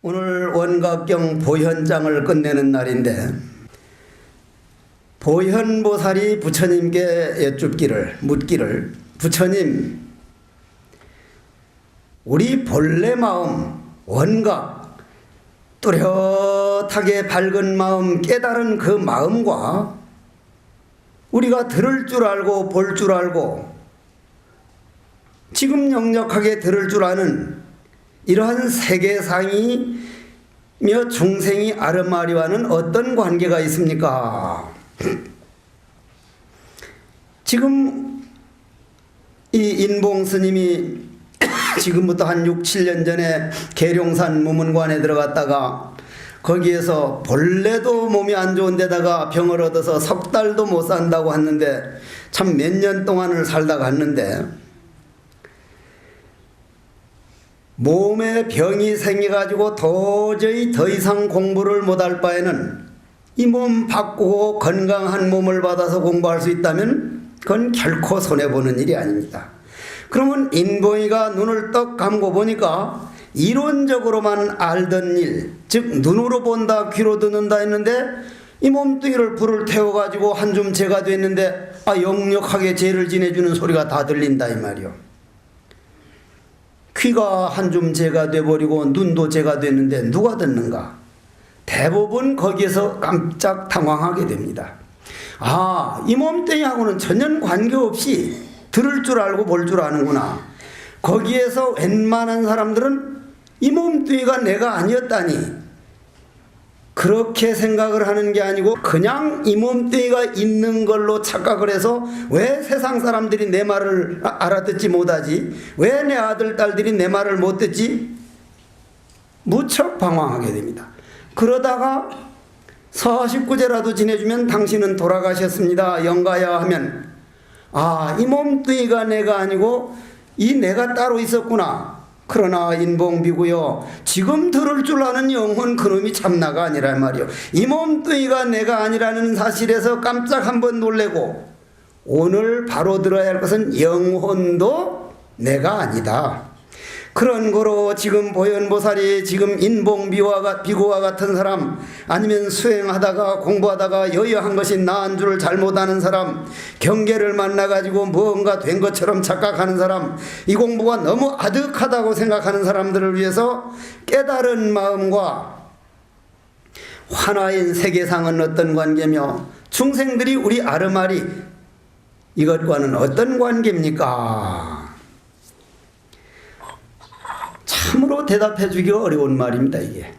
오늘 원각경 보현장을 끝내는 날인데 보현보살이 부처님께 묻기를 부처님, 우리 본래 마음 원각 뚜렷하게 밝은 마음, 깨달은 그 마음과 우리가 들을 줄 알고 볼 줄 알고 지금 역력하게 들을 줄 아는 이러한 세계상이며 중생이 아르마리와는 어떤 관계가 있습니까? 지금 이 인봉 스님이 지금부터 한 6, 7년 전에 계룡산 무문관에 들어갔다가 거기에서 본래도 몸이 안 좋은 데다가 병을 얻어서 석 달도 못 산다고 했는데 참 몇 년 동안을 살다 갔는데 몸에 병이 생겨가지고 도저히 더 이상 공부를 못할 바에는 이 몸 바꾸고 건강한 몸을 받아서 공부할 수 있다면 그건 결코 손해보는 일이 아닙니다. 그러면 인봉이가 눈을 떡 감고 보니까 이론적으로만 알던 일, 즉 눈으로 본다 귀로 듣는다 했는데 이 몸뚱이를 불을 태워가지고 한줌 재가 됐는데 역력하게 죄를 지내주는 소리가 다 들린다 이 말이요. 귀가 한줌 재가 돼버리고 눈도 재가 됐는데 누가 듣는가? 대부분 거기에서 깜짝 당황하게 됩니다. 이 몸뚱이하고는 전혀 관계없이 들을 줄 알고 볼 줄 아는구나. 거기에서 웬만한 사람들은 이 몸뚱이가 내가 아니었다니 그렇게 생각을 하는 게 아니고 그냥 이 몸뚱이가 있는 걸로 착각을 해서 왜 세상 사람들이 내 말을 알아듣지 못하지? 왜 내 아들, 딸들이 내 말을 못 듣지? 무척 방황하게 됩니다. 그러다가 49제라도 지내주면 당신은 돌아가셨습니다. 영가야 하면 이 몸뚱이가 내가 아니고 이 내가 따로 있었구나. 그러나 인봉비고요, 지금 들을 줄 아는 영혼 그놈이 참나가 아니란 말이요. 이 몸뚱이가 내가 아니라는 사실에서 깜짝 한번 놀래고 오늘 바로 들어야 할 것은 영혼도 내가 아니다. 그런 거로 지금 보현보살이 지금 비고와 같은 사람, 아니면 수행하다가 공부하다가 여여한 것이 나은 줄 잘못 아는 사람, 경계를 만나가지고 뭔가 된 것처럼 착각하는 사람, 이 공부가 너무 아득하다고 생각하는 사람들을 위해서 깨달은 마음과 환화인 세계상은 어떤 관계며 중생들이 우리 아르마리 이것과는 어떤 관계입니까? 참으로 대답해 주기가 어려운 말입니다. 이게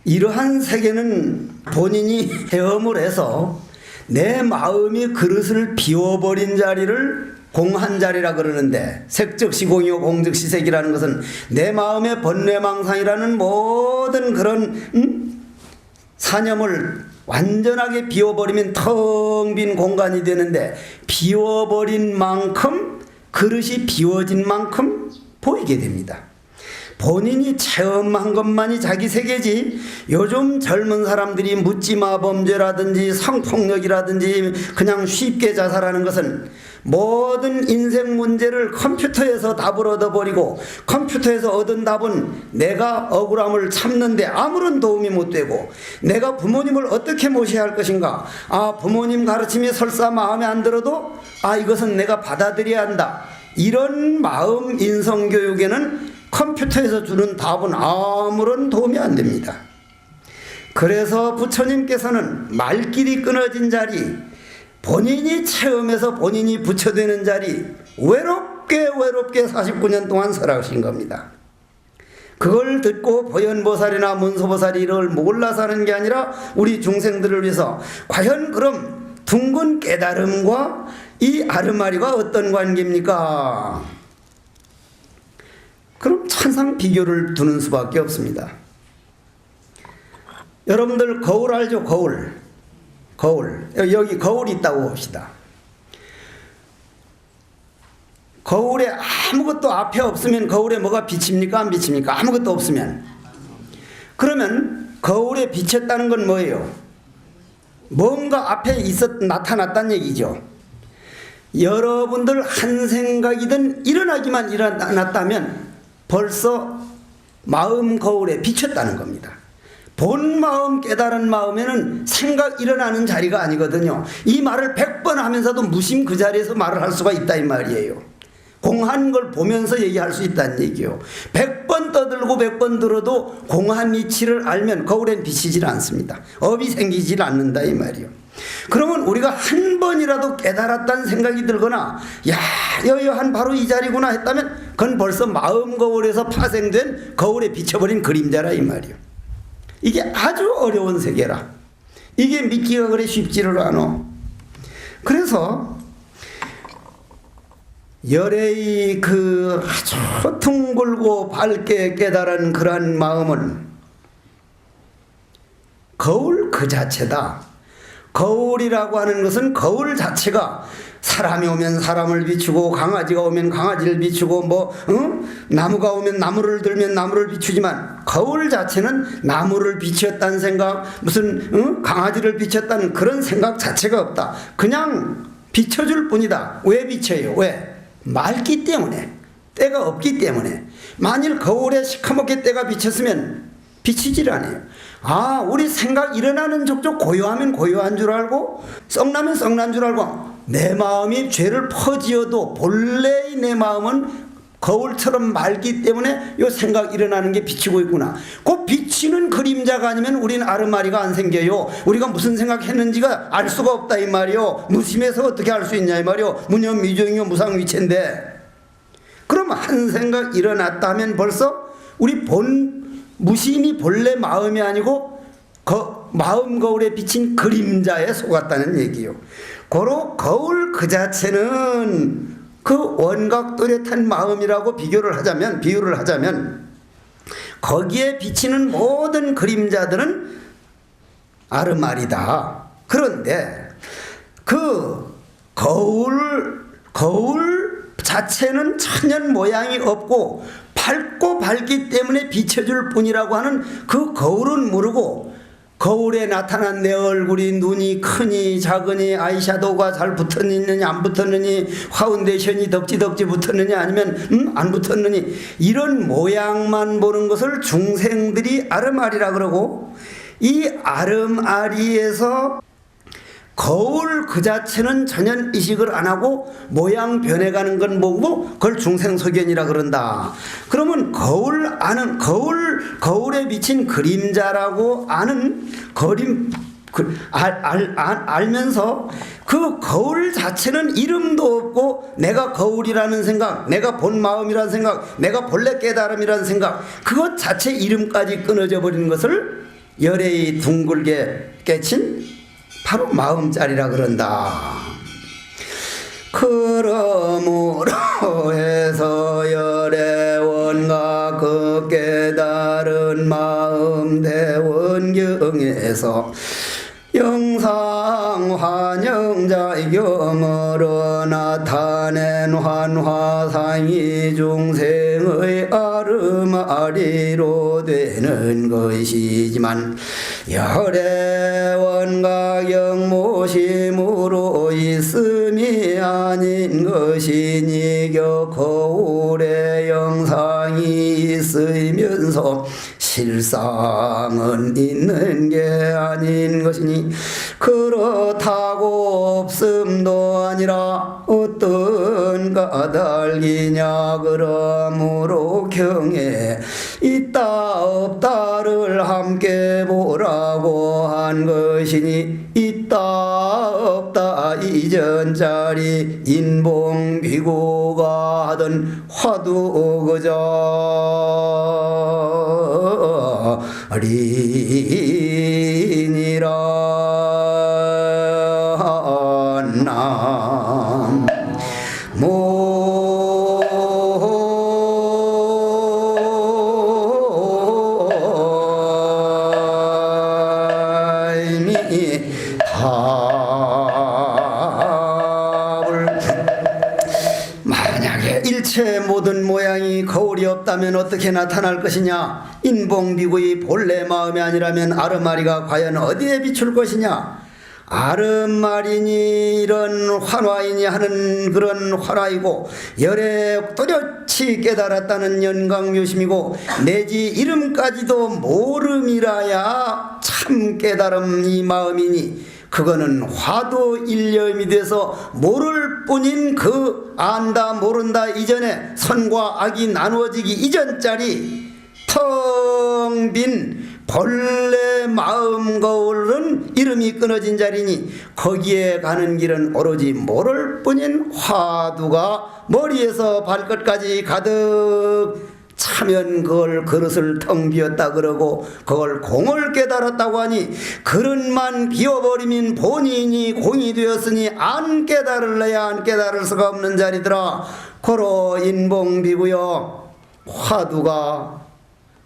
이러한 세계는 본인이 헤엄을 해서 내 마음이 그릇을 비워버린 자리를 공한 자리라 그러는데, 색즉시공이요 공즉시색이라는 것은 내 마음의 번뇌망상이라는 모든 그런 사념을 완전하게 비워버리면 텅 빈 공간이 되는데, 비워버린 만큼 그릇이 비워진 만큼 보이게 됩니다. 본인이 체험한 것만이 자기 세계지, 요즘 젊은 사람들이 묻지마 범죄라든지 성폭력이라든지 그냥 쉽게 자살하는 것은 모든 인생 문제를 컴퓨터에서 답을 얻어버리고 컴퓨터에서 얻은 답은 내가 억울함을 참는데 아무런 도움이 못 되고, 내가 부모님을 어떻게 모셔야 할 것인가, 부모님 가르침이 설사 마음에 안 들어도 이것은 내가 받아들여야 한다, 이런 마음 인성교육에는 컴퓨터에서 주는 답은 아무런 도움이 안 됩니다. 그래서 부처님께서는 말길이 끊어진 자리, 본인이 체험해서 본인이 부처되는 자리, 외롭게 49년 동안 살아가신 겁니다. 그걸 듣고 보현보살이나 문소보살이 이걸 몰라서 하는 게 아니라 우리 중생들을 위해서 과연 그럼 둥근 깨달음과 이 아르마리가 어떤 관계입니까? 그럼 천상 비교를 두는 수밖에 없습니다. 여러분들 거울 알죠? 거울. 여기 거울이 있다고 봅시다. 거울에 아무것도 앞에 없으면 거울에 뭐가 비칩니까? 안 비칩니까? 아무것도 없으면. 그러면 거울에 비쳤다는 건 뭐예요? 뭔가 앞에 나타났다는 얘기죠. 여러분들 한 생각이든 일어나기만 일어났다면 벌써 마음 거울에 비쳤다는 겁니다. 본 마음, 깨달은 마음에는 생각 일어나는 자리가 아니거든요. 이 말을 100번 하면서도 무심 그 자리에서 말을 할 수가 있다 이 말이에요. 공한 걸 보면서 얘기할 수 있다는 얘기요. 100번 떠들고 100번 들어도 공한 이치를 알면 거울엔 비치질 않습니다. 업이 생기질 않는다 이 말이요. 그러면 우리가 한 번이라도 깨달았다는 생각이 들거나 야 여여한 바로 이 자리구나 했다면 그건 벌써 마음 거울에서 파생된 거울에 비쳐버린 그림자라 이 말이요. 이게 아주 어려운 세계라. 이게 믿기가 그래 쉽지를 않아. 그래서 열애의 그 아주 둥글고 밝게 깨달은 그러한 마음은 거울 그 자체다. 거울이라고 하는 것은 거울 자체가 사람이 오면 사람을 비추고 강아지가 오면 강아지를 비추고 나무가 오면 나무를 들면 나무를 비추지만 거울 자체는 나무를 비추었다는 생각 무슨 강아지를 비췄다는 그런 생각 자체가 없다. 그냥 비춰줄 뿐이다. 왜 비춰요? 왜? 맑기 때문에, 때가 없기 때문에. 만일 거울에 시커멓게 때가 비쳤으면 비치질 않아요. 아, 우리 생각 일어나는 족족 고요하면 고요한 줄 알고 썩나면 썩난 줄 알고 내 마음이 죄를 퍼지어도 본래의 내 마음은 거울처럼 맑기 때문에 요 생각 일어나는 게 비치고 있구나. 그 비치는 그림자가 아니면 우리는 아르마리가 안 생겨요. 우리가 무슨 생각했는지가 알 수가 없다 이 말이요. 무심해서 어떻게 알 수 있냐 이 말이요. 무념 미종이요 무상위체인데 그럼 한 생각 일어났다 하면 벌써 우리 무심이 본래 마음이 아니고 마음 거울에 비친 그림자에 속았다는 얘기요. 고로 거울 그 자체는 그 원각 또렷한 마음이라고 비유를 하자면 거기에 비치는 모든 그림자들은 아르마리다. 그런데 그 거울 자체는 천연 모양이 없고 밝고 밝기 때문에 비춰줄 뿐이라고 하는 그 거울은 모르고 거울에 나타난 내 얼굴이 눈이 크니 작으니 아이샤도우가 잘 붙었느니 안 붙었느니 파운데이션이 덕지 붙었느니 아니면 안 붙었느니 이런 모양만 보는 것을 중생들이 아르마리라 그러고 이 아르마리에서 거울 그 자체는 전혀 의식을 안 하고 모양 변해가는 건 보고 그걸 중생소견이라 그런다. 그러면 거울에 비친 그림자라고 아는 알면서 그 거울 자체는 이름도 없고 내가 거울이라는 생각, 내가 본 마음이라는 생각, 내가 본래 깨달음이라는 생각 그것 자체 이름까지 끊어져 버리는 것을 열애의 둥글게 깨친 바로 마음자리라 그런다. 그러므로 해서 열애 원각 그 깨달은 마음 대원경에서 영상 환영자의 경으로 나타낸 환화상이 중생의 아르마리로 되는 것이지만 열애 원각 영모심으로 있음이 아닌 것이니 거울에 영상이 있으면서 실상은 있는 게 아닌 것이니 그렇다고 없음도 아니라 어떤 까닭이냐. 그러므로 경에 있다 없다를 함께 보라고 한 것이니 있다 없다 이전짜리 인봉비구가 하던 화두 그저 리니라 나모 일체 모든 모양이 거울이 없다면 어떻게 나타날 것이냐. 인봉비구의 본래 마음이 아니라면 아르마리가 과연 어디에 비출 것이냐. 아름말이니 이런 환화이니 하는 그런 환화이고 열에 또렷이 깨달았다는 연강묘심이고 내지 이름까지도 모름이라야 참 깨달음 이 마음이니 그거는 화두 일념이 돼서 모를 뿐인 그 안다 모른다 이전에 선과 악이 나누어지기 이전짜리 텅 빈 본래 마음 거울은 이름이 끊어진 자리니 거기에 가는 길은 오로지 모를 뿐인 화두가 머리에서 발끝까지 가득 차면 그걸 그릇을 텅 비웠다 그러고 그걸 공을 깨달았다고 하니 그릇만 비워버리면 본인이 공이 되었으니 안 깨달을래야 안 깨달을 수가 없는 자리더라. 고로 인봉비고요. 화두가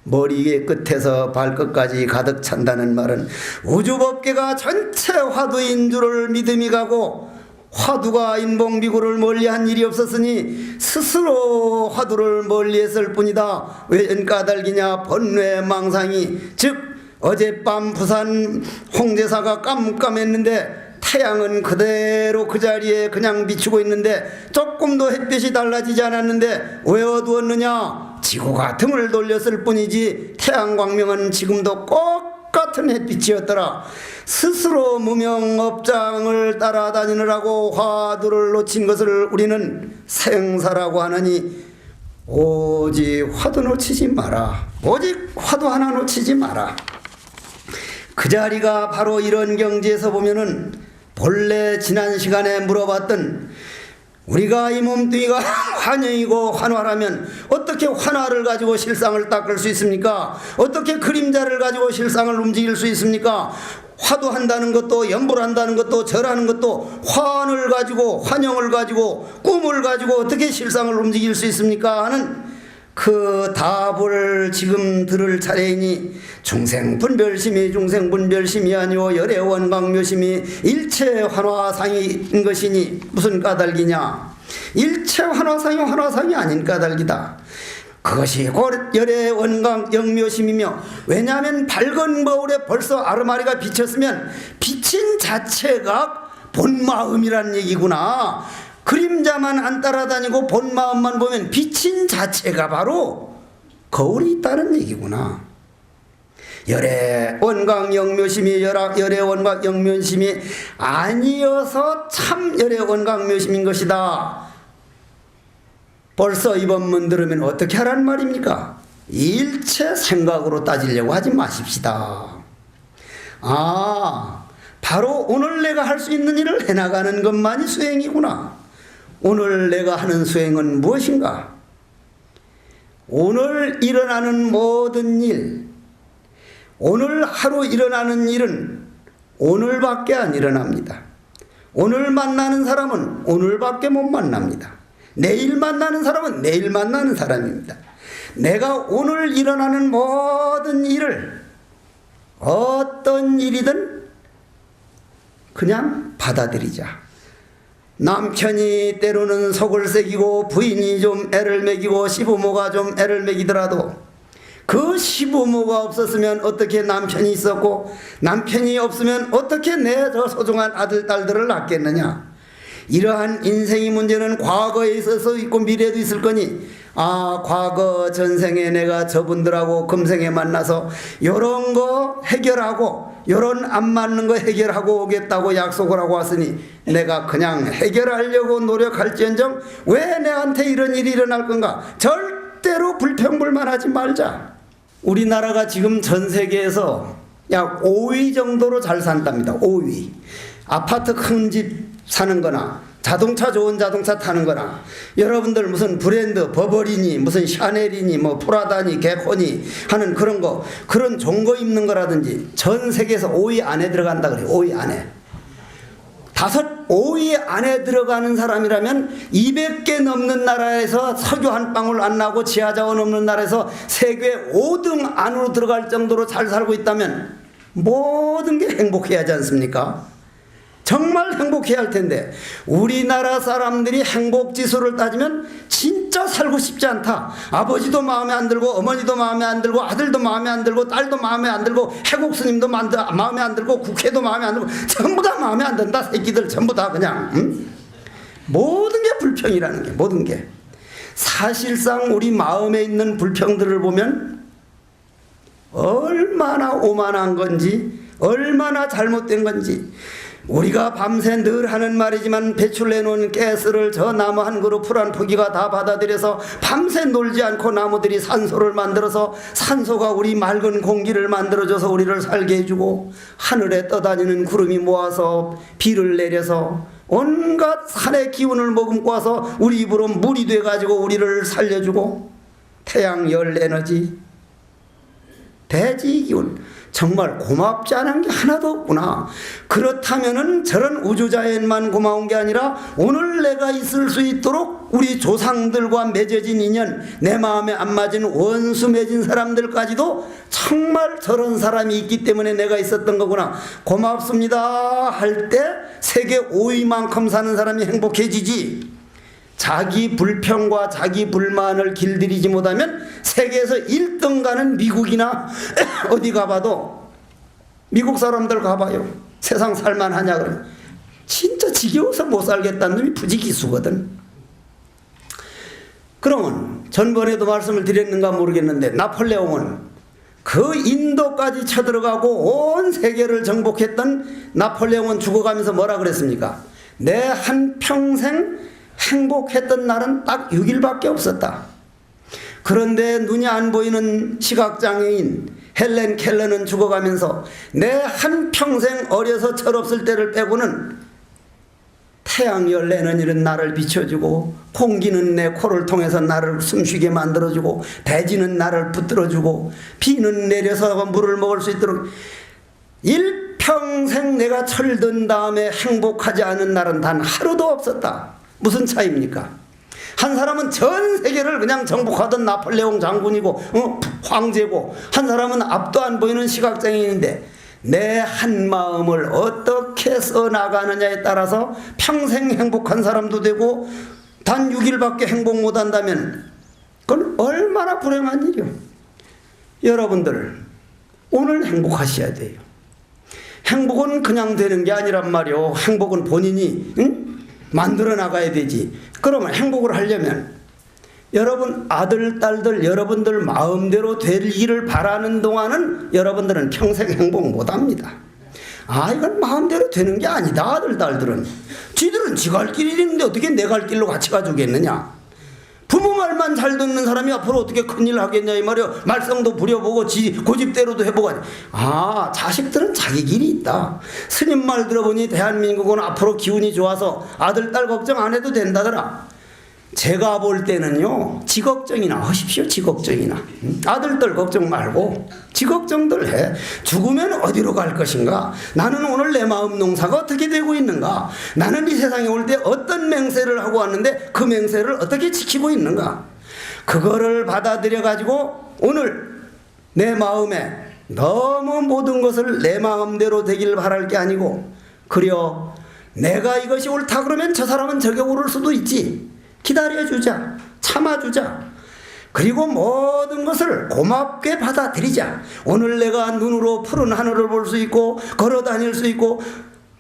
머리 끝에서 발끝까지 가득 찬다는 말은 우주법계가 전체 화두인 줄을 믿음이 가고 화두가 인봉비구를 멀리한 일이 없었으니 스스로 화두를 멀리했을 뿐이다. 왜 까닭이냐? 번뇌망상이 즉 어젯밤 부산 홍제사가 깜깜했는데 태양은 그대로 그 자리에 그냥 비추고 있는데 조금도 햇빛이 달라지지 않았는데 왜 어두웠느냐? 지구가 등을 돌렸을 뿐이지 태양 광명은 지금도 똑같은 햇빛이었더라. 스스로 무명업장을 따라다니느라고 화두를 놓친 것을 우리는 생사라고 하느니 오직 화두 놓치지 마라. 오직 화두 하나 놓치지 마라. 그 자리가 바로 이런 경지에서 보면은 본래 지난 시간에 물어봤던 우리가 이 몸뚱이가 환영이고 환화라면 어떻게 환화를 가지고 실상을 닦을 수 있습니까? 어떻게 그림자를 가지고 실상을 움직일 수 있습니까? 화두한다는 것도 연불한다는 것도 절하는 것도 환을 가지고 환영을 가지고 꿈을 가지고 어떻게 실상을 움직일 수 있습니까? 하는 그 답을 지금 들을 차례이니 중생분별심이 중생분별심이 아니오 열애원광묘심이 일체환화상인 것이니 무슨 까닭이냐? 일체환화상이 환화상이 아닌 까닭이다. 그것이 곧 열애원광영묘심이며 왜냐하면 밝은 거울에 벌써 아르마리가 비쳤으면 비친 자체가 본마음이란 얘기구나. 그림자만 안 따라다니고 본 마음만 보면 비친 자체가 바로 거울이 있다는 얘기구나. 열애 원광 영묘심이 열애 원광 영묘심이 아니어서 참 열애 원광 묘심인 것이다. 벌써 이 법문 들으면 어떻게 하란 말입니까? 일체 생각으로 따지려고 하지 마십시다. 바로 오늘 내가 할 수 있는 일을 해나가는 것만이 수행이구나. 오늘 내가 하는 수행은 무엇인가? 오늘 일어나는 모든 일, 오늘 하루 일어나는 일은 오늘밖에 안 일어납니다. 오늘 만나는 사람은 오늘밖에 못 만납니다. 내일 만나는 사람은 내일 만나는 사람입니다. 내가 오늘 일어나는 모든 일을 어떤 일이든 그냥 받아들이자. 남편이 때로는 속을 새기고 부인이 좀 애를 먹이고 시부모가 좀 애를 먹이더라도 그 시부모가 없었으면 어떻게 남편이 있었고 남편이 없으면 어떻게 내 저 소중한 아들 딸들을 낳겠느냐. 이러한 인생의 문제는 과거에 있어서 있고 미래에도 있을 거니 과거 전생에 내가 저분들하고 금생에 만나서 요런 거 해결하고 요런 안 맞는 거 해결하고 오겠다고 약속을 하고 왔으니 내가 그냥 해결하려고 노력할지언정 왜 내한테 이런 일이 일어날 건가? 절대로 불평불만하지 말자. 우리나라가 지금 전 세계에서 약 5위 정도로 잘 산답니다. 5위. 아파트 큰 집 사는 거나 자동차 좋은 자동차 타는 거나 여러분들 무슨 브랜드 버버리니 무슨 샤넬이니 뭐 프라다니 개코니 하는 그런 거 그런 좋은 거 입는 거라든지 전 세계에서 5위 안에 들어간다 그래요. 5위 안에 5위 안에 들어가는 사람이라면 200개 넘는 나라에서 석유 한 방울 안 나고 지하자원 없는 나라에서 세계 5등 안으로 들어갈 정도로 잘 살고 있다면 모든 게 행복해야 하지 않습니까? 정말 행복해야 할 텐데 우리나라 사람들이 행복 지수를 따지면 진짜 살고 싶지 않다. 아버지도 마음에 안 들고 어머니도 마음에 안 들고 아들도 마음에 안 들고 딸도 마음에 안 들고 해국 스님도 마음에 안 들고 국회도 마음에 안 들고 전부 다 마음에 안 든다. 새끼들 전부 다 그냥 모든 게 불평이라는 게 모든 게 사실상 우리 마음에 있는 불평들을 보면 얼마나 오만한 건지 얼마나 잘못된 건지 우리가 밤새 늘 하는 말이지만 배출해놓은 가스를 저 나무 한 그루 풀 한 포기가 다 받아들여서 밤새 놀지 않고 나무들이 산소를 만들어서 산소가 우리 맑은 공기를 만들어줘서 우리를 살게 해주고 하늘에 떠다니는 구름이 모아서 비를 내려서 온갖 산의 기운을 머금고 와서 우리 입으로 물이 돼가지고 우리를 살려주고 태양 열 에너지 대지 기운 정말 고맙지 않은 게 하나도 없구나. 그렇다면은 저런 우주자연만 고마운 게 아니라 오늘 내가 있을 수 있도록 우리 조상들과 맺어진 인연, 내 마음에 안 맞은 원수 맺은 사람들까지도 정말 저런 사람이 있기 때문에 내가 있었던 거구나. 고맙습니다 할 때 세계 5위만큼 사는 사람이 행복해지지. 자기 불평과 자기 불만을 길들이지 못하면 세계에서 1등 가는 미국이나 어디 가봐도 미국 사람들 가봐요. 세상 살만하냐 그러면 진짜 지겨워서 못 살겠다는 놈이 부지기수거든. 그러면 전번에도 말씀을 드렸는가 모르겠는데 나폴레옹은 그 인도까지 쳐들어가고 온 세계를 정복했던 나폴레옹은 죽어가면서 뭐라 그랬습니까? 내 한평생 행복했던 날은 딱 6일밖에 없었다. 그런데 눈이 안 보이는 시각장애인 헬렌 켈러는 죽어가면서 내 한평생 어려서 철없을 때를 빼고는 태양 열 에너지는 나를 비춰주고 공기는 내 코를 통해서 나를 숨쉬게 만들어주고 대지는 나를 붙들어주고 비는 내려서 물을 먹을 수 있도록 일평생 내가 철든 다음에 행복하지 않은 날은 단 하루도 없었다. 무슨 차이입니까? 한 사람은 전 세계를 그냥 정복하던 나폴레옹 장군이고 황제고 한 사람은 앞도 안 보이는 시각장애인인데 내 한마음을 어떻게 써나가느냐에 따라서 평생 행복한 사람도 되고 단 6일밖에 행복 못한다면 그건 얼마나 불행한 일이요. 여러분들 오늘 행복하셔야 돼요. 행복은 그냥 되는 게 아니란 말이요. 행복은 본인이 만들어 나가야 되지. 그러면 행복을 하려면 여러분 아들, 딸들 여러분들 마음대로 되기를 바라는 동안은 여러분들은 평생 행복 못합니다. 아 이건 마음대로 되는 게 아니다. 아들, 딸들은 지들은 지 갈 길이 있는데 어떻게 내 갈 길로 같이 가주겠느냐. 부모 말만 잘 듣는 사람이 앞으로 어떻게 큰일 하겠냐 이 말이요. 말썽도 부려보고 지 고집대로도 해보고. 아 자식들은 자기 길이 있다. 스님 말 들어보니 대한민국은 앞으로 기운이 좋아서 아들 딸 걱정 안 해도 된다더라. 제가 볼 때는요 지 걱정이나 하십시오. 지 걱정이나 아들들 걱정 말고 지 걱정들 해. 죽으면 어디로 갈 것인가. 나는 오늘 내 마음 농사가 어떻게 되고 있는가. 나는 이 세상에 올 때 어떤 맹세를 하고 왔는데 그 맹세를 어떻게 지키고 있는가. 그거를 받아들여 가지고 오늘 내 마음에 너무 모든 것을 내 마음대로 되길 바랄 게 아니고 그려 내가 이것이 옳다 그러면 저 사람은 저게 옳을 수도 있지. 기다려주자. 참아주자. 그리고 모든 것을 고맙게 받아들이자. 오늘 내가 눈으로 푸른 하늘을 볼 수 있고 걸어 다닐 수 있고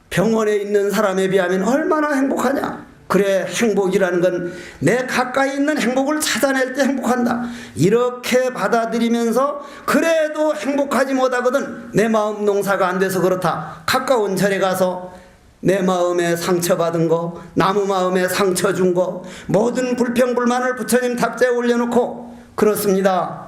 병원에 있는 사람에 비하면 얼마나 행복하냐. 그래 행복이라는 건 내 가까이 있는 행복을 찾아낼 때 행복한다. 이렇게 받아들이면서 그래도 행복하지 못하거든. 내 마음 농사가 안 돼서 그렇다. 가까운 절에 가서 내 마음에 상처받은 거, 나무 마음에 상처 준 거, 모든 불평불만을 부처님 탁자에 올려놓고 그렇습니다.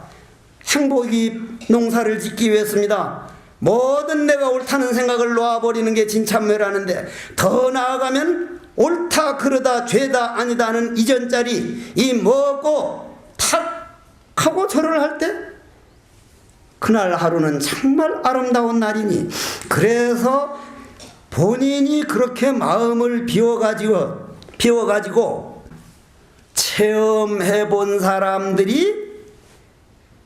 행복이 농사를 짓기 위해서입니다. 모든 내가 옳다는 생각을 놓아버리는 게 진참매라는데 더 나아가면 옳다 그러다 죄다 아니다는 이전짜리 이 먹고 탁 하고 절을 할 때 그날 하루는 정말 아름다운 날이니 그래서 본인이 그렇게 마음을 비워가지고 체험해 본 사람들이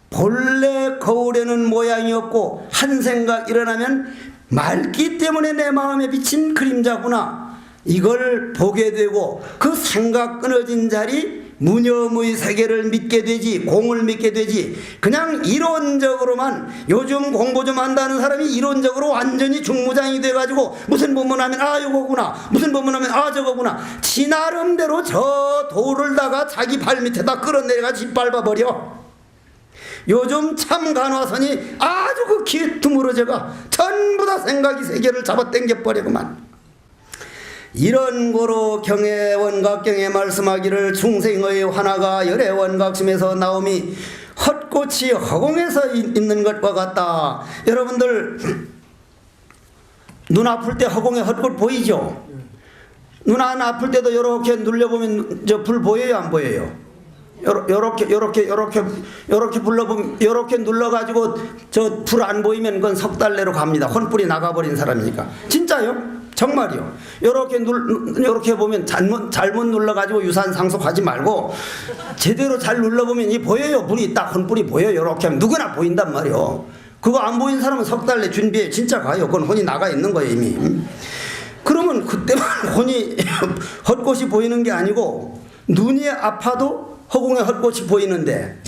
본래 거울에는 모양이 없고 한 생각 일어나면 맑기 때문에 내 마음에 비친 그림자구나. 이걸 보게 되고 그 생각 끊어진 자리 무념의 세계를 믿게 되지, 공을 믿게 되지. 그냥 이론적으로만, 요즘 공부 좀 한다는 사람이 이론적으로 완전히 중무장이 돼가지고 무슨 본문하면 아 이거구나, 무슨 본문하면 아 저거구나, 지 나름대로 저 돌을다가 자기 발 밑에다 끌어내려가 짓밟아버려. 요즘 참 간화선이 아주 극히 드물어져가 전부 다 생각이 세계를 잡아당겨버리구만. 이런 거로 경의 원각경에 말씀하기를 중생의 환화가 열의 원각심에서 나옴이 헛꽃이 허공에서 있는 것과 같다. 여러분들 눈 아플 때 허공에 헛꽃 보이죠? 눈 안 아플 때도 이렇게 눌려보면 저 불 보여요, 안 보여요? 요렇게 불러보면, 요렇게 눌러가지고 저 불 안 보이면 그건 석 달 내로 갑니다. 혼불이 나가버린 사람이니까. 진짜요? 정말이요. 요렇게 보면 잘못 눌러가지고 유산 상속하지 말고 제대로 잘 눌러보면 이 보여요. 불이 딱 혼불이 보여요. 요렇게 하면 누구나 보인단 말이요. 그거 안 보인 사람은 석 달 내 준비해. 진짜 가요. 그건 혼이 나가 있는 거예요, 이미. 그러면 그때만 혼이 헛꽃이 보이는 게 아니고 눈이 아파도 허공에 헛꽃이 보이는데,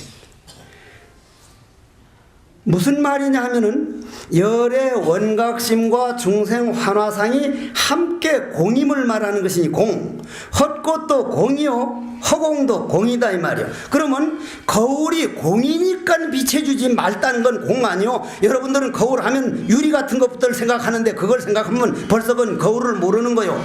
무슨 말이냐 하면은 열의 원각심과 중생 환화상이 함께 공임을 말하는 것이니, 공, 헛꽃도 공이요 허공도 공이다 이 말이요. 그러면 거울이 공이니까 비춰주지 말다는 건 공 아니요. 여러분들은 거울 하면 유리 같은 것부터 생각하는데 그걸 생각하면 벌써 그건 거울을 모르는 거요.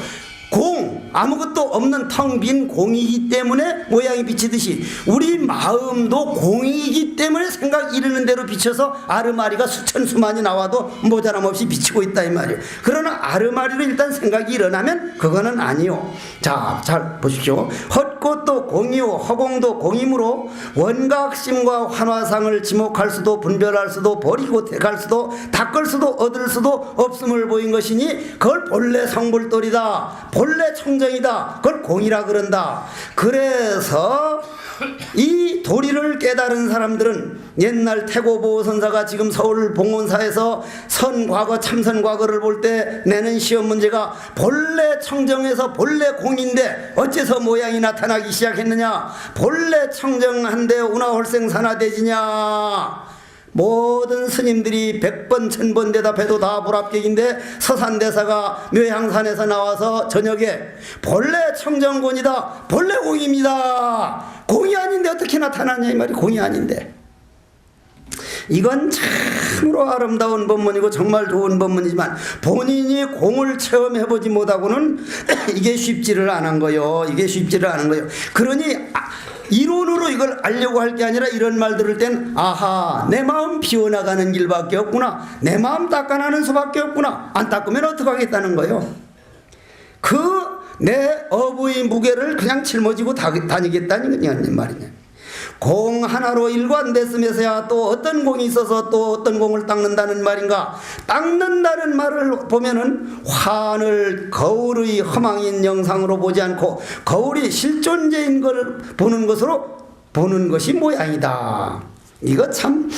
공, 아무것도 없는 텅 빈 공이기 때문에 모양이 비치듯이 우리 마음도 공이기 때문에 생각 이르는 대로 비쳐서 아르마리가 수천 수만이 나와도 모자람 없이 비치고 있다 이 말이에요. 그러나 아르마리로 일단 생각이 일어나면 그거는 아니요. 자, 잘 보십시오. 헛꽃도 공이요 허공도 공이므로 원각심과 환화상을 지목할 수도 분별할 수도 버리고 택할 수도 닦을 수도 얻을 수도 없음을 보인 것이니 그걸 본래 성불돌이다, 본래 청정이다, 그걸 공이라 그런다. 그래서 이 도리를 깨달은 사람들은 옛날 태고보선사가 지금 서울 봉온사에서 선과거 참선과거를 볼 때 내는 시험 문제가 본래 청정에서 본래 공인데 어째서 모양이 나타나기 시작했느냐, 본래 청정한데 운하홀생산하대지냐. 모든 스님들이 100번 1000번 대답해도 다 불합격인데 서산대사가 묘향산에서 나와서 저녁에 본래 청정곤이다, 본래 공입니다, 공이 아닌데 어떻게 나타나냐 이 말이. 공이 아닌데. 이건 참으로 아름다운 법문이고 정말 좋은 법문이지만 본인이 공을 체험해보지 못하고는 이게 쉽지를 않은 거요. 이게 쉽지를 않은 거요. 그러니 이론으로 이걸 알려고 할 게 아니라 이런 말 들을 땐 아하, 내 마음 비워나가는 길밖에 없구나, 내 마음 닦아나는 수밖에 없구나, 안 닦으면 어떡하겠다는 거예요. 그 내 어부의 무게를 그냥 짊어지고 다니겠다는 말이냐. 공 하나로 일관됐음에서야 또 어떤 공이 있어서 또 어떤 공을 닦는다는 말인가. 닦는다는 말을 보면은 환을 거울의 허망인 영상으로 보지 않고 거울이 실존재인 걸 보는 것으로 보는 것이 모양이다. 이거 참,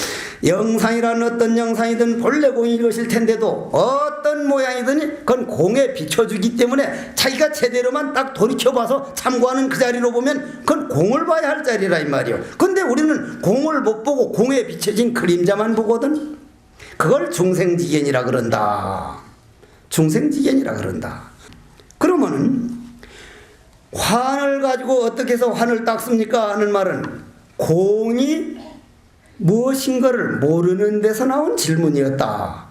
영상이란 어떤 영상이든 본래 공일 것일 텐데도 어떤 모양이든 그건 공에 비춰주기 때문에 자기가 제대로만 딱 돌이켜봐서 참고하는 그 자리로 보면 그건 공을 봐야 할 자리라 이 말이요. 근데 우리는 공을 못 보고 공에 비춰진 그림자만 보거든. 그걸 중생지견이라 그런다. 중생지견이라 그런다. 그러면은 환을 가지고 어떻게 해서 환을 닦습니까 하는 말은 공이 무엇인가를 모르는 데서 나온 질문이었다.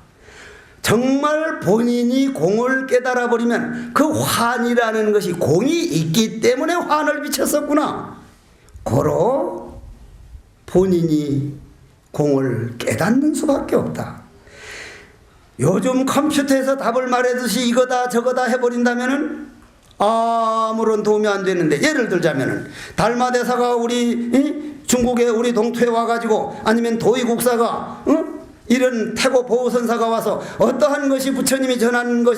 정말 본인이 공을 깨달아 버리면 그 환이라는 것이 공이 있기 때문에 환을 비쳤었구나. 고로 본인이 공을 깨닫는 수밖에 없다. 요즘 컴퓨터에서 답을 말해듯이 이거다 저거다 해버린다면은 아무런 도움이 안 되는데, 예를 들자면은 달마대사가 우리 중국에 우리 동토에 와가지고, 아니면 도의국사가 이런 태고 보호선사가 와서 어떠한 것이 부처님이 전하는 것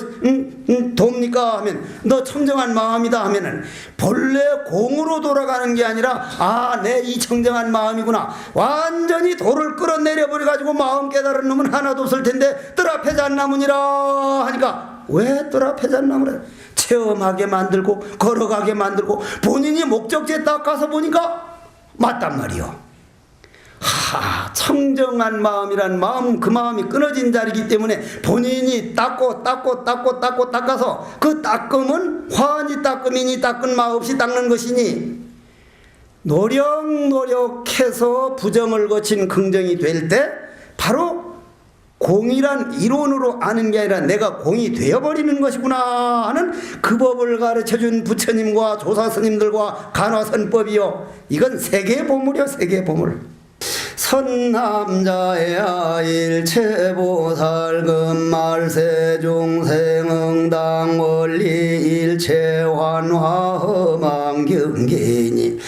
돕니까 하면 너 청정한 마음이다 하면은 본래 공으로 돌아가는 게 아니라 내 이 청정한 마음이구나, 완전히 돌을 끌어내려 버려 가지고 마음 깨달은 놈은 하나도 없을 텐데 뜰 앞에 잣나무니라 하니까 왜 뜰 앞에 잣나무래? 체험하게 만들고 걸어가게 만들고 본인이 목적지에 딱 가서 보니까 맞단 말이요. 청정한 마음이란 마음, 그 마음이 끊어진 자리이기 때문에 본인이 닦아서 그 닦음은 화니 닦음이니 닦은 마 없이 닦는 것이니 노력해서 부정을 거친 긍정이 될 때 바로 공이란 이론으로 아는 게 아니라 내가 공이 되어버리는 것이구나 하는 그 법을 가르쳐준 부처님과 조사 스님들과 간화선법이요. 이건 세계의 보물이요, 세계의 보물. 선남자야 일체보살 금말세중생응당 원리 일체환화 험한경계니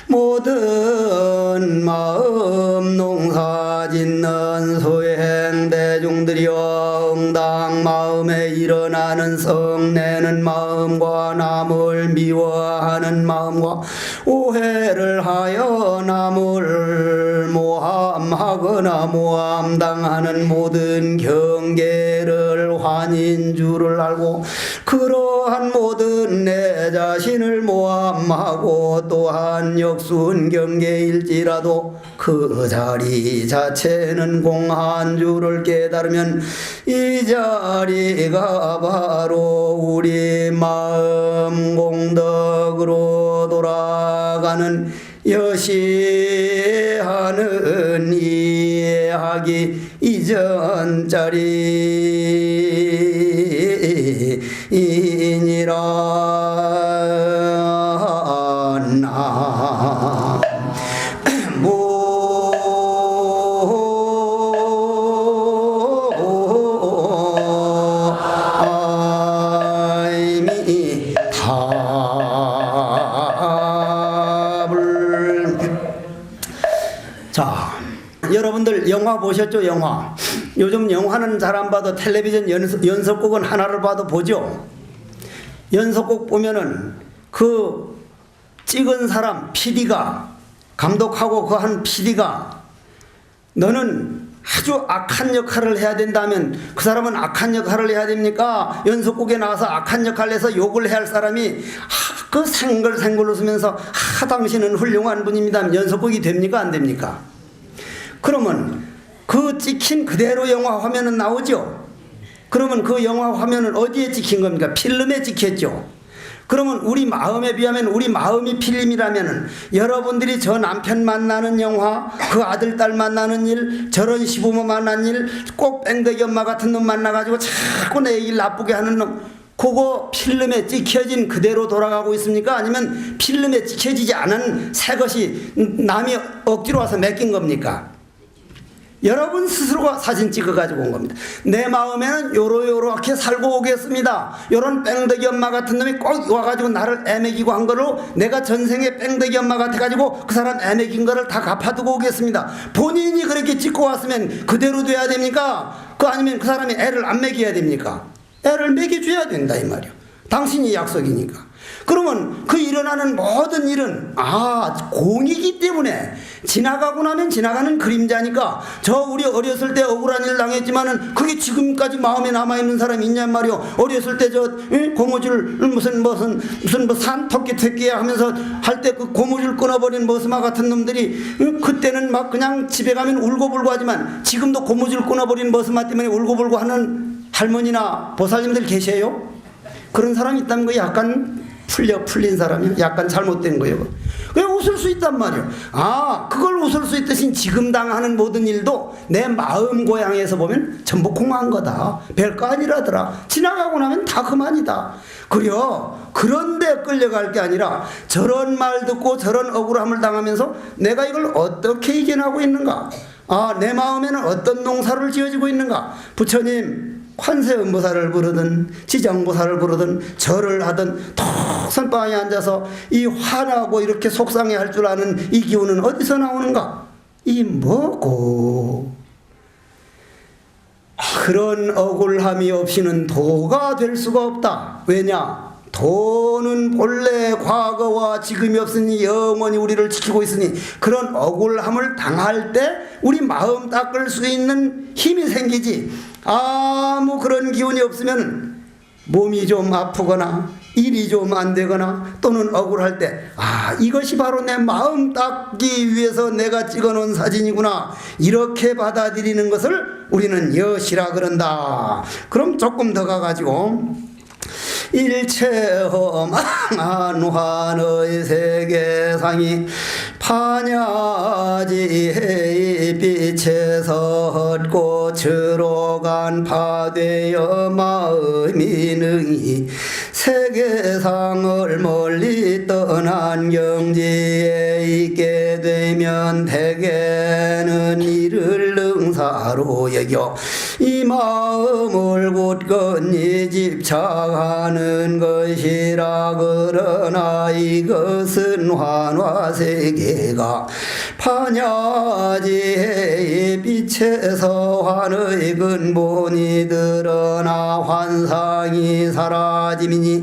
모든 마음 농사짓는 소행 대중들이여 응당 마음에 일어나는 성내는 마음과 남을 미워하는 마음과 오해를 하여 남을 모함하거나 모함당하는 모든 경계를 환인 줄을 알고 그러한 모든 내 자신을 모함하고 또한 역순 경계일지라도 그 자리 자체는 공한 줄을 깨달으면 이 자리가 바로 우리 마음 공덕으로 돌아가는 여시하는 이해하기 이전 자리이니라. 자, 여러분들 영화 보셨죠? 영화. 요즘 영화는 잘 안 봐도 텔레비전 연속곡은 하나를 봐도 보죠. 연속곡 보면은 그 찍은 사람 PD가 감독하고 그 한 PD가 너는 아주 악한 역할을 해야 된다면 그 사람은 악한 역할을 해야 됩니까? 연속곡에 나와서 악한 역할을 해서 욕을 해야 할 사람이 그 생글 웃으면서 당신은 훌륭한 분입니다. 연속곡이 됩니까? 안 됩니까? 그러면 그 찍힌 그대로 영화 화면은 나오죠. 그러면 그 영화 화면은 어디에 찍힌 겁니까? 필름에 찍혔죠. 그러면 우리 마음에 비하면 우리 마음이 필름이라면 여러분들이 저 남편 만나는 영화, 그 아들 딸 만나는 일, 저런 시부모 만나는 일, 꼭 뺑덕이 엄마 같은 놈 만나가지고 자꾸 내 일 나쁘게 하는 놈, 그거 필름에 찍혀진 그대로 돌아가고 있습니까? 아니면 필름에 찍혀지지 않은 새 것이 남이 억지로 와서 맡긴 겁니까? 여러분 스스로가 사진 찍어가지고 온 겁니다. 내 마음에는 요렇게 살고 오겠습니다. 요런 뺑덕이 엄마 같은 놈이 꼭 와가지고 나를 애매기고 한 거로 내가 전생에 뺑덕이 엄마 같아가지고 그 사람 애매긴 거를 다 갚아두고 오겠습니다. 본인이 그렇게 찍고 왔으면 그대로 돼야 됩니까? 아니면 그 사람이 애를 안 먹여야 됩니까? 애를 먹여줘야 된다 이 말이요. 당신이 약속이니까. 그러면 그 일어나는 모든 일은 공이기 때문에 지나가고 나면 지나가는 그림자니까 저 우리 어렸을 때 억울한 일 당했지만은 그게 지금까지 마음에 남아있는 사람이 있냔 말이요. 어렸을 때 저 고무줄 무슨 산 토끼 택기야 하면서 할 때 그 고무줄 끊어버린 머스마 같은 놈들이 그때는 막 그냥 집에 가면 울고불고 하지만 지금도 고무줄 끊어버린 머스마 때문에 울고불고 하는 할머니나 보살님들 계세요? 그런 사람이 있다면 그 약간 풀린 사람이요. 약간 잘못된 거예요. 왜 웃을 수 있단 말이에요. 그걸 웃을 수 있듯이 지금 당하는 모든 일도 내 마음 고향에서 보면 전부 공한 거다. 별거 아니라더라. 지나가고 나면 다 그만이다. 그런데 끌려갈 게 아니라 저런 말 듣고 저런 억울함을 당하면서 내가 이걸 어떻게 이겨나고 있는가? 내 마음에는 어떤 농사를 지어지고 있는가? 부처님 관세음보살을 부르든 지장보살을 부르든 절을 하든 톡 선방에 앉아서 이 화나고 이렇게 속상해할 줄 아는 이 기운은 어디서 나오는가? 이 뭐고 그런 억울함이 없이는 도가 될 수가 없다. 왜냐? 도는 본래 과거와 지금이 없으니 영원히 우리를 지키고 있으니 그런 억울함을 당할 때 우리 마음 닦을 수 있는 힘이 생기지. 아무 그런 기운이 없으면 몸이 좀 아프거나 일이 좀 안 되거나 또는 억울할 때 이것이 바로 내 마음 닦기 위해서 내가 찍어놓은 사진이구나 이렇게 받아들이는 것을 우리는 여시라 그런다. 그럼 조금 더 가가지고 일체 험한 환의 세계상이 파냐지의 빛에서 헛꽃으로 간 파되어 마음이 능히 세계상을 멀리 떠난 경지에 있게 되면 대개는 이를 능사로 여겨 이 마음을 굳건히 집착하는 것이라. 그러나 이것은 환화세계가 파냐지의 빛에서 환의 근본이 드러나 환상이 사라짐이니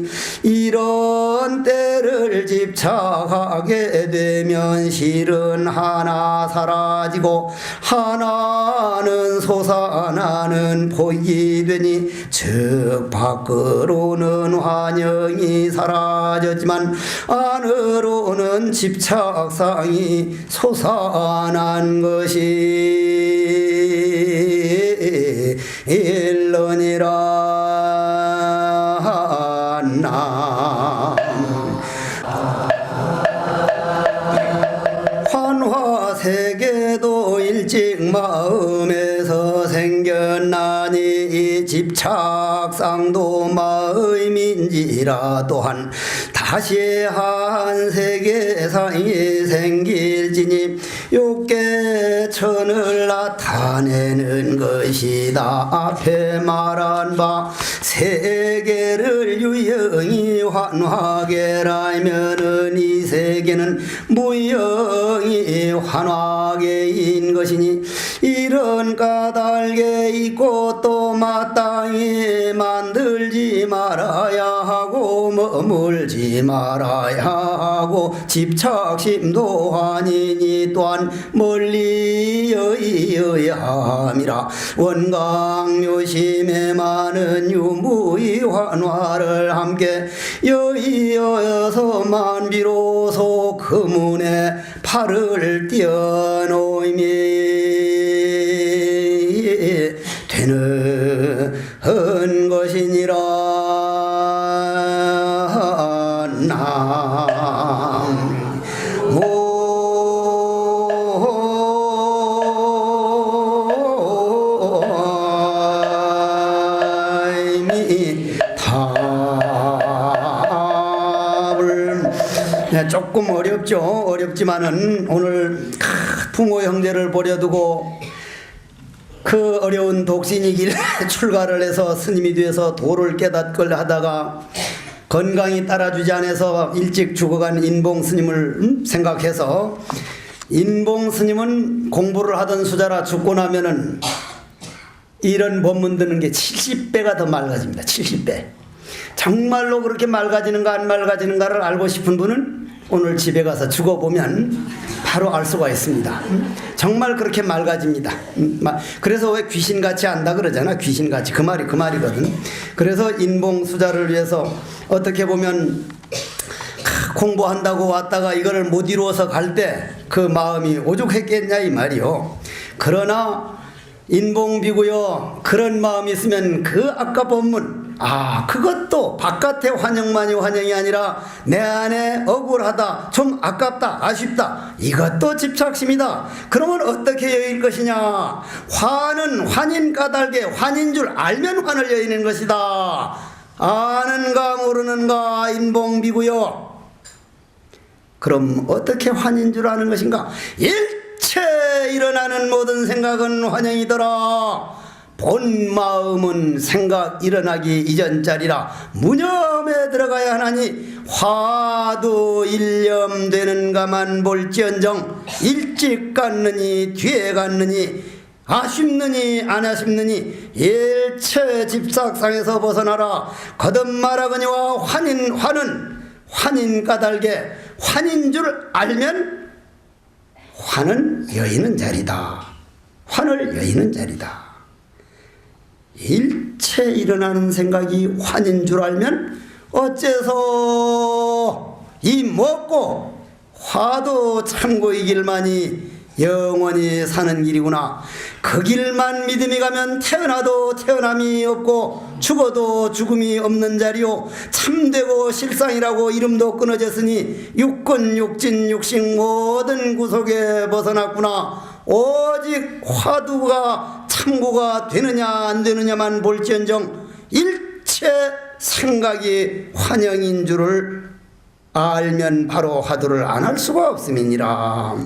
이런 때를 집착하게 되면 실은 하나 사라지고 하나는 솟아나는 폭이 되니 즉 밖으로는 환영이 사라졌지만 안으로는 집착상이 솟아난 것이 일러니라. 나 환화세계도 일찍 마음에서 생겨나니 이 집착상도 마음인지라. 또한 다시 한 세계상이 생길지니 욕계천을 나타내는 것이다. 앞에 말한 바 세계를 유영이 환화계라면은 이 세계는 무영이 환화계인 것이니 이런 까닭에 있고 또 마땅히 만들지 말아야 하고 머물지 말아야 하고 집착심도 환이니 또한 멀리 여의어야 함이라. 원광묘심에 많은 유무의 환화를 함께 여의어서만 비로소 그 문에 팔을 띄어놓음이 되는 것이니라. 조금 어렵죠. 어렵지만은 오늘 부모 형제를 버려두고 그 어려운 독신이 길 출가를 해서 스님이 되어서 도를 깨닫걸 하다가 건강이 따라주지 않아서 일찍 죽어간 인봉 스님을 생각해서, 인봉 스님은 공부를 하던 수자라 죽고 나면은 이런 법문 듣는 게 70배가 더 맑아집니다. 70배. 정말로 그렇게 맑아지는가 안 맑아지는가를 알고 싶은 분은 오늘 집에 가서 죽어보면 바로 알 수가 있습니다. 정말 그렇게 맑아집니다. 그래서 왜 귀신같이 안다 그러잖아. 귀신같이. 그 말이 그 말이거든. 그래서 인봉 수자를 위해서 어떻게 보면 공부한다고 왔다가 이거를 못 이루어서 갈 때 그 마음이 오죽했겠냐 이 말이요. 그러나 인봉비고요, 그런 마음이 있으면 그 아까 본문, 그것도 바깥의 환영만이 환영이 아니라 내 안에 억울하다, 좀 아깝다, 아쉽다, 이것도 집착심이다. 그러면 어떻게 여길 것이냐? 화는 환인 까닭에 환인 줄 알면 환을 여의는 것이다. 아는가 모르는가 인봉비고요. 그럼 어떻게 환인 줄 아는 것인가? 일체 일어나는 모든 생각은 환영이더라. 본 마음은 생각 일어나기 이전짜리라. 무념에 들어가야 하나니 화도 일념되는가만 볼지언정 일찍 갔느니 뒤에 갔느니 아쉽느니 안 아쉽느니 일체 집삭상에서 벗어나라. 거듭 말하거니와 환인 까닭에 환인 줄 알면 환은 여의는 자리다. 환을 여의는 자리다. 일체 일어나는 생각이 환인 줄 알면 어째서 이 먹고 화도 참고 이 길만이 영원히 사는 길이구나. 그 길만 믿음이 가면 태어나도 태어남이 없고 죽어도 죽음이 없는 자리요. 참되고 실상이라고 이름도 끊어졌으니 육근 육진 육식 모든 구속에 벗어났구나. 오직 화두가 참고가 되느냐 안 되느냐만 볼지언정 일체 생각이 환영인 줄을 알면 바로 화두를 안 할 수가 없음이니라.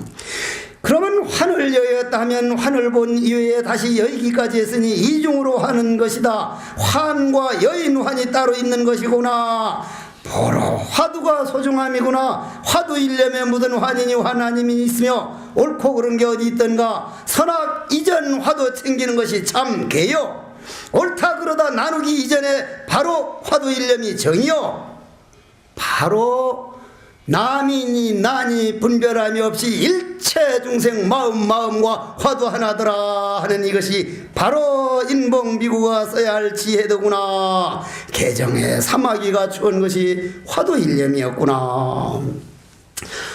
그러면 환을 여였다 하면 환을 본 이후에 다시 여의기까지 했으니 이중으로 하는 것이다. 환과 여인 환이 따로 있는 것이구나. 보러 화두가 소중함이구나. 화두 일념에 묻은 환이니 환아님이 있으며 옳고 그른 게 어디 있던가. 선악 이전 화두 챙기는 것이 참 개요. 옳다 그러다 나누기 이전에 바로 화두 일념이 정이요. 바로 남이니 나니 분별함이 없이 일체 중생 마음과 화두 하나더라 하는 이것이 바로 인봉비구가 써야 할 지혜더구나. 개정에 사마귀가 추운 것이 화두 일념이었구나.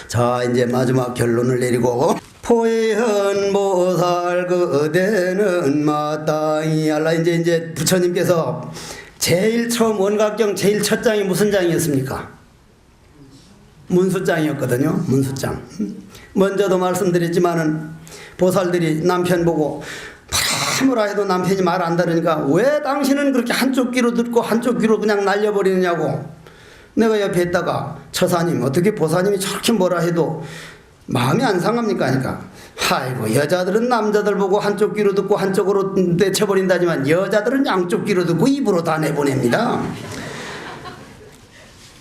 자, 이제 마지막 결론을 내리고 포해현보살 그대는 마땅히 알라. 이제 부처님께서 제일 처음 원각경 제일 첫 장이 무슨 장이었습니까? 문수장이었거든요. 문수장. 먼저도 말씀드렸지만은 보살들이 남편 보고 뭐라 해도 남편이 말 안 들으니까 왜 당신은 그렇게 한쪽 귀로 듣고 한쪽 귀로 그냥 날려버리느냐고. 내가 옆에 있다가 처사님 어떻게 보살님이 저렇게 뭐라 해도 마음이 안 상합니까 하니까 아이고 여자들은 남자들 보고 한쪽 귀로 듣고 한쪽으로 내쳐버린다지만 여자들은 양쪽 귀로 듣고 입으로 다 내보냅니다.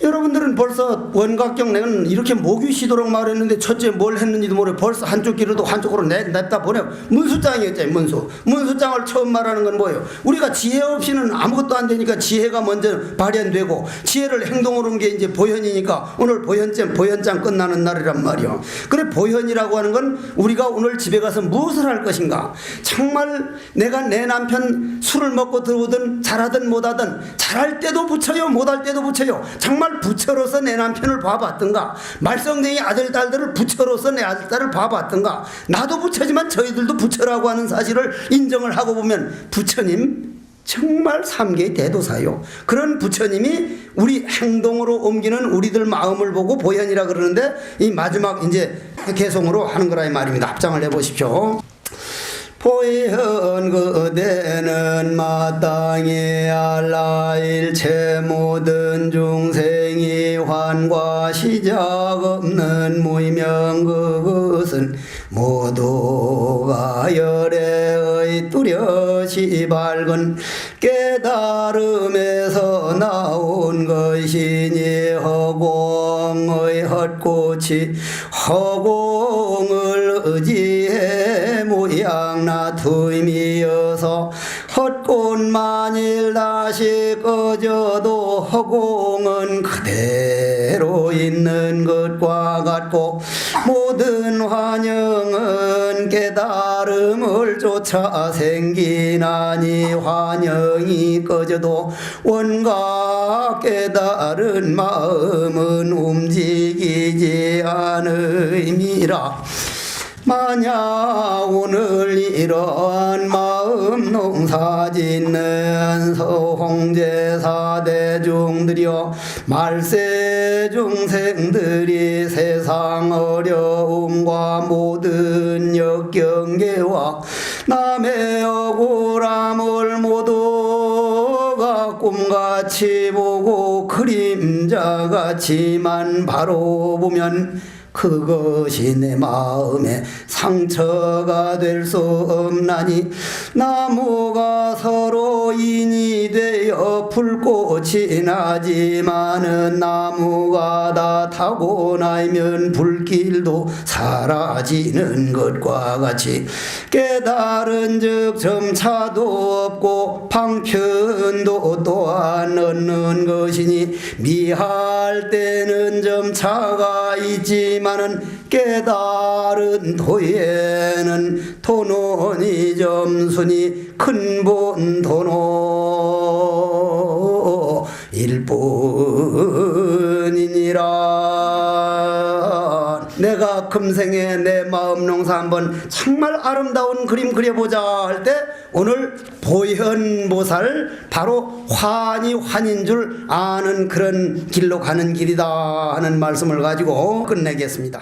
여러분들은 벌써 원각경 내는 이렇게 목유시도록 말했는데 첫째 뭘 했는지도 모르고 벌써 한쪽 귀로도 한쪽으로 냈다 보내. 문수장이었잖아요. 문수장을 처음 말하는 건 뭐예요? 우리가 지혜 없이는 아무것도 안 되니까 지혜가 먼저 발현되고 지혜를 행동으로 한 게 이제 보현이니까 오늘 보현장 끝나는 날이란 말이요. 그래 보현이라고 하는 건 우리가 오늘 집에 가서 무엇을 할 것인가. 정말 내가 내 남편 술을 먹고 들어오든 잘하든 못하든 잘할 때도 붙여요 못할 때도 붙여요. 정말 부처로서 내 남편을 봐봤던가. 말썽쟁이 아들 딸들을 부처로서 내 아들 딸을 봐봤던가. 나도 부처지만 저희들도 부처라고 하는 사실을 인정을 하고 보면 부처님 정말 삼계의 대도사요. 그런 부처님이 우리 행동으로 옮기는 우리들 마음을 보고 보현이라 그러는데 이 마지막 이제 개송으로 하는 거라 이 말입니다. 합장을 해보십시오. 포현 그대는 마땅히 알라. 일체 모든 중생이 환과 시작 없는 무의명 그것은 모두가 열애의 뚜렷이 밝은 깨달음에서 나온 것이니 허공의 헛꽃이 허공을 의지해 모양나 투임이어서 헛꽃 만일 다시 꺼져도 허공은 그대로 있는 것과 같고 모든 환영은 깨달음을 쫓아 생기나니 환영이 꺼져도 원각 깨달은 마음은 움직이지 않음이라. 만약 오늘 이러한 마음 농사 짓는 서홍제사 대중들이여 말세 중생들이 세상 어려움과 모든 역경계와 남의 억울함을 모두가 꿈같이 보고 그림자같이만 바로 보면 그것이 내 마음에 상처가 될 수 없나니 나무가 서로 인이 되어 불꽃이 나지만은 나무가 다 타고 나면 불길도 사라지는 것과 같이 깨달은 즉 점차도 없고 방편도 또한 없는 것이니 미할 때는 점차가 있지만은 깨달은 도에는 도노니 점순이 근본 도노일 뿐이니라. 내가 금생에 내 마음 농사 한번 정말 아름다운 그림 그려보자 할 때 오늘 보현보살 바로 환이 환인 줄 아는 그런 길로 가는 길이다 하는 말씀을 가지고 끝내겠습니다.